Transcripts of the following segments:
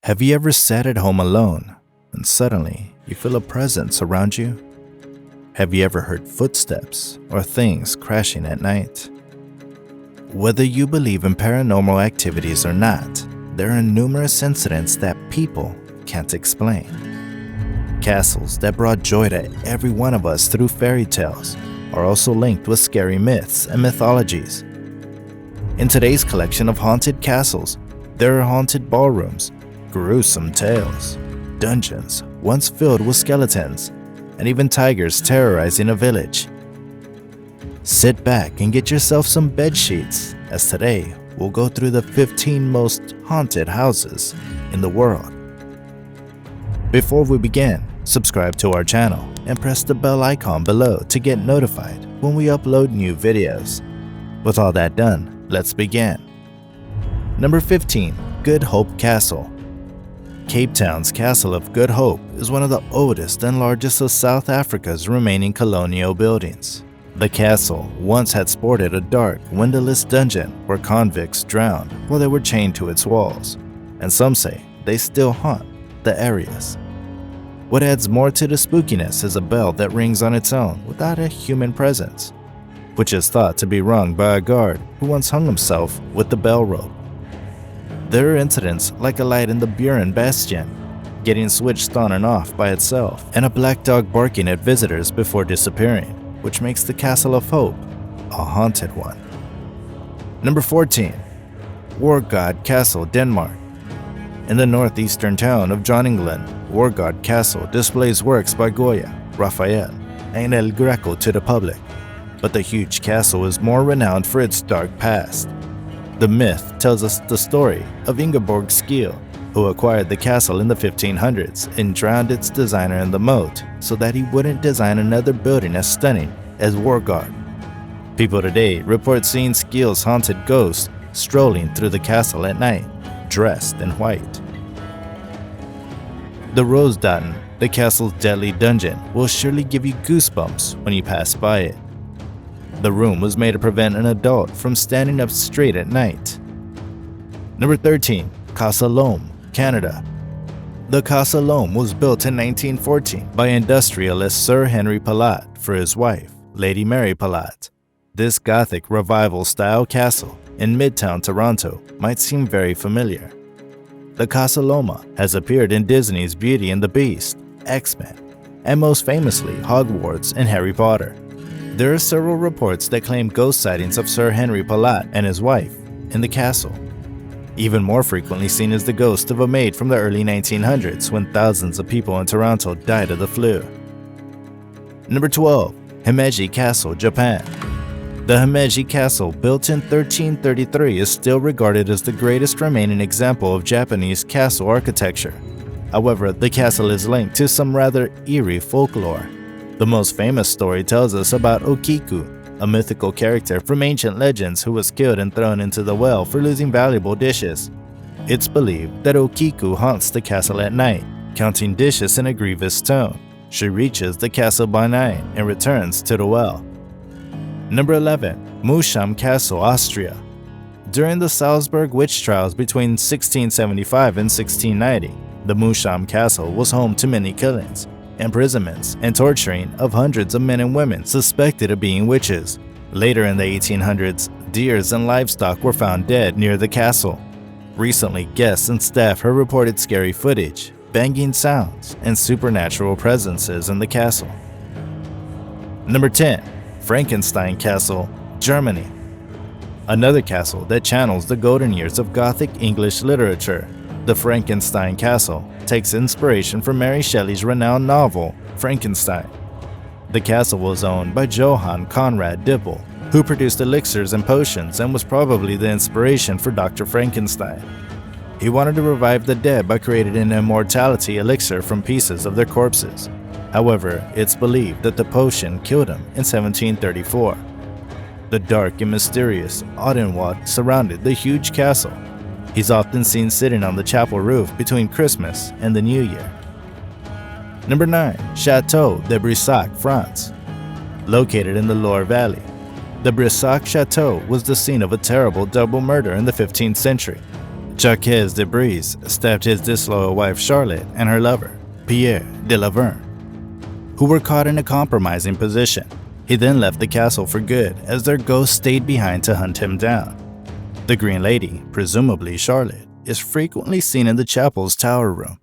Have you ever sat at home alone and suddenly you feel a presence around you? Have you ever heard footsteps or things crashing at night? Whether you believe in paranormal activities or not, there are numerous incidents that people can't explain. Castles that brought joy to every one of us through fairy tales are also linked with scary myths and mythologies. In today's collection of haunted castles, there are haunted ballrooms, gruesome tales, dungeons once filled with skeletons, and even tigers terrorizing a village. Sit back and get yourself some bedsheets, as today we'll go through the 15 most haunted houses in the world. Before we begin, subscribe to our channel and press the bell icon below to get notified when we upload new videos. With all that done, let's begin. Number 15. Good Hope Castle. Cape Town's Castle of Good Hope is one of the oldest and largest of South Africa's remaining colonial buildings. The castle once had sported a dark, windowless dungeon where convicts drowned while they were chained to its walls, and some say they still haunt the areas. What adds more to the spookiness is a bell that rings on its own without a human presence, which is thought to be rung by a guard who once hung himself with the bell rope. There are incidents like a light in the Buren Bastion getting switched on and off by itself, and a black dog barking at visitors before disappearing, which makes the Castle of Hope a haunted one. Number 14. Wargaard Castle, Denmark. In the northeastern town of Groningen, Wargaard Castle displays works by Goya, Raphael, and El Greco to the public, but the huge castle is more renowned for its dark past. The myth tells us the story of Ingeborg Skeel, who acquired the castle in the 1500s and drowned its designer in the moat so that he wouldn't design another building as stunning as Wargaard. People today report seeing Skeel's haunted ghost strolling through the castle at night, dressed in white. The Rosedaten, the castle's deadly dungeon, will surely give you goosebumps when you pass by it. The room was made to prevent an adult from standing up straight at night. Number 13. Casa Loma, Canada. The Casa Loma was built in 1914 by industrialist Sir Henry Palat for his wife, Lady Mary Palat. This Gothic revival-style castle in Midtown Toronto might seem very familiar. The Casa Loma has appeared in Disney's Beauty and the Beast, X-Men, and most famously Hogwarts and Harry Potter. There are several reports that claim ghost sightings of Sir Henry Palat and his wife in the castle. Even more frequently seen is the ghost of a maid from the early 1900s when thousands of people in Toronto died of the flu. Number 12. Himeji Castle, Japan. The Himeji Castle, built in 1333, is still regarded as the greatest remaining example of Japanese castle architecture. However, the castle is linked to some rather eerie folklore. The most famous story tells us about Okiku, a mythical character from ancient legends who was killed and thrown into the well for losing valuable dishes. It's believed that Okiku haunts the castle at night, counting dishes in a grievous tone. She reaches the castle by night and returns to the well. Number 11. Musham Castle, Austria. During the Salzburg witch trials between 1675 and 1690, the Musham Castle was home to many killings, imprisonments, and torturing of hundreds of men and women suspected of being witches. Later in the 1800s, deers and livestock were found dead near the castle. Recently, guests and staff have reported scary footage, banging sounds, and supernatural presences in the castle. Number 10. Frankenstein Castle, Germany. Another castle that channels the golden years of Gothic English literature. The Frankenstein Castle takes inspiration from Mary Shelley's renowned novel, Frankenstein. The castle was owned by Johann Conrad Dippel, who produced elixirs and potions and was probably the inspiration for Dr. Frankenstein. He wanted to revive the dead by creating an immortality elixir from pieces of their corpses. However, it's believed that the potion killed him in 1734. The dark and mysterious Odenwald surrounded the huge castle. He's often seen sitting on the chapel roof between Christmas and the New Year. Number 9. Chateau de Brissac, France. Located in the Loire Valley, the Brissac Chateau was the scene of a terrible double murder in the 15th century. Jacques de Brise stabbed his disloyal wife Charlotte and her lover, Pierre de Laverne, who were caught in a compromising position. He then left the castle for good as their ghost stayed behind to hunt him down. The Green Lady, presumably Charlotte, is frequently seen in the chapel's tower room.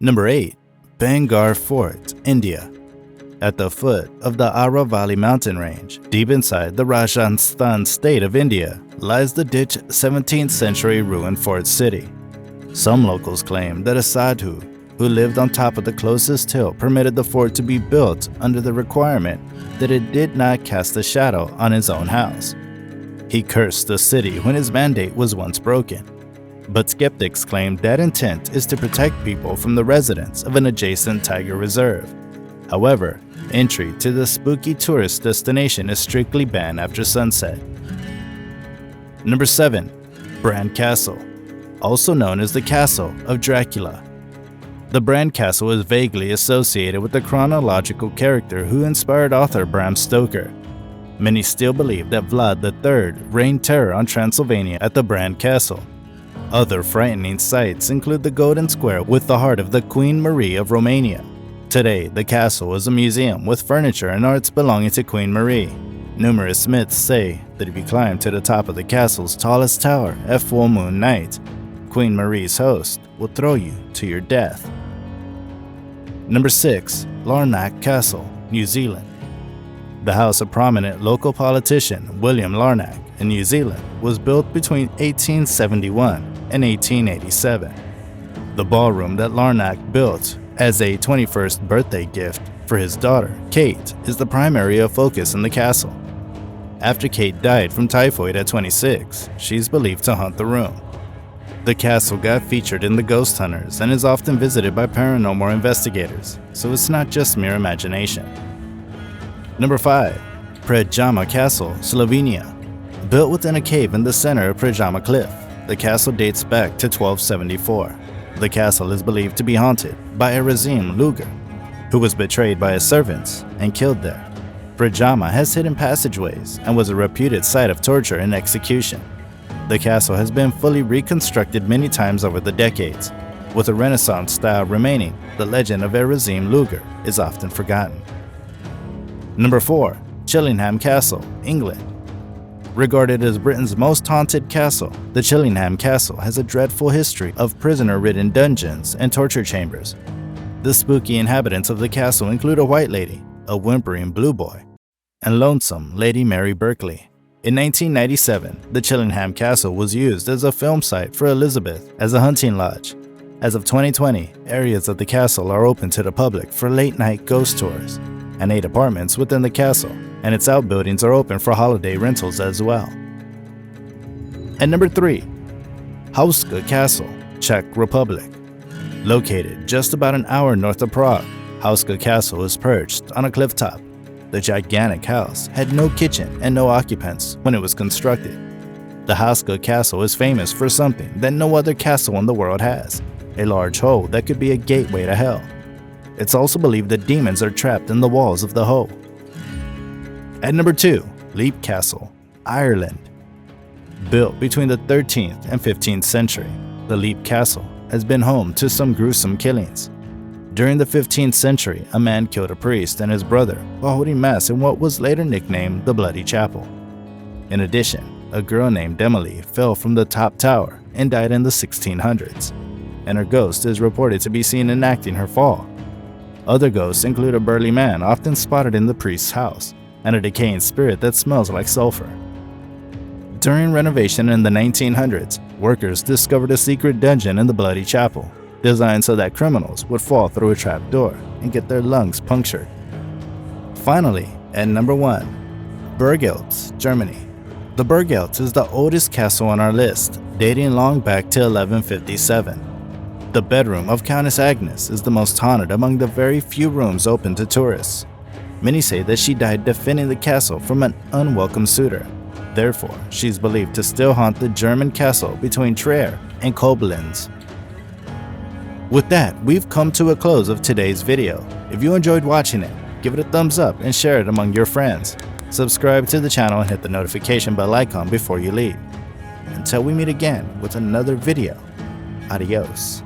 Number 8. Bangalore Fort, India. At the foot of the Aravalli mountain range, deep inside the Rajasthan state of India, lies the ditched 17th century ruined fort city. Some locals claim that a sadhu who lived on top of the closest hill permitted the fort to be built under the requirement that it did not cast a shadow on his own house. He cursed the city when his mandate was once broken. But skeptics claim that intent is to protect people from the residents of an adjacent tiger reserve. However, entry to the spooky tourist destination is strictly banned after sunset. Number 7. Bran Castle, also known as the Castle of Dracula. The Bran Castle is vaguely associated with the chronological character who inspired author Bram Stoker. Many still believe that Vlad III reigned terror on Transylvania at the Bran Castle. Other frightening sights include the Golden Square with the heart of the Queen Marie of Romania. Today, the castle is a museum with furniture and arts belonging to Queen Marie. Numerous myths say that if you climb to the top of the castle's tallest tower at full moon night, Queen Marie's host will throw you to your death. Number 6. Larnach Castle, New Zealand. The house of prominent local politician William Larnach in New Zealand was built between 1871 and 1887. The ballroom that Larnach built as a 21st birthday gift for his daughter, Kate, is the primary focus in the castle. After Kate died from typhoid at 26, she's believed to haunt the room. The castle got featured in The Ghost Hunters and is often visited by paranormal investigators, so it's not just mere imagination. Number 5. Prajama Castle, Slovenia. Built within a cave in the center of Prajama Cliff, the castle dates back to 1274. The castle is believed to be haunted by a Razim Luger, who was betrayed by his servants and killed there. Prajama has hidden passageways and was a reputed site of torture and execution. The castle has been fully reconstructed many times over the decades. With a Renaissance style remaining, the legend of Razim Luger is often forgotten. Number 4. Chillingham Castle, England. Regarded as Britain's most haunted castle, the Chillingham Castle has a dreadful history of prisoner-ridden dungeons and torture chambers. The spooky inhabitants of the castle include a white lady, a whimpering blue boy, and lonesome Lady Mary Berkeley. In 1997, the Chillingham Castle was used as a film site for Elizabeth as a hunting lodge. As of 2020, areas of the castle are open to the public for late-night ghost tours, and 8 apartments within the castle and its outbuildings are open for holiday rentals as well. And number 3. Hauska Castle, Czech Republic. Located just about an hour north of Prague, Hauska Castle is perched on a clifftop. The gigantic house had no kitchen and no occupants when it was constructed. The Hauska Castle is famous for something that no other castle in the world has, a large hole that could be a gateway to hell. It's also believed that demons are trapped in the walls of the hole. At number 2, Leap Castle, Ireland. Built between the 13th and 15th century, the Leap Castle has been home to some gruesome killings. During the 15th century, a man killed a priest and his brother while holding mass in what was later nicknamed the Bloody Chapel. In addition, a girl named Emily fell from the top tower and died in the 1600s, and her ghost is reported to be seen enacting her fall. Other ghosts include a burly man often spotted in the priest's house, and a decaying spirit that smells like sulfur. During renovation in the 1900s, workers discovered a secret dungeon in the Bloody Chapel, designed so that criminals would fall through a trap door and get their lungs punctured. Finally, at number 1, Berges, Germany. The Berges is the oldest castle on our list, dating long back to 1157. The bedroom of Countess Agnes is the most haunted among the very few rooms open to tourists. Many say that she died defending the castle from an unwelcome suitor. Therefore, she's believed to still haunt the German castle between Trier and Koblenz. With that, we've come to a close of today's video. If you enjoyed watching it, give it a thumbs up and share it among your friends. Subscribe to the channel and hit the notification bell icon before you leave. until we meet again with another video. Adios.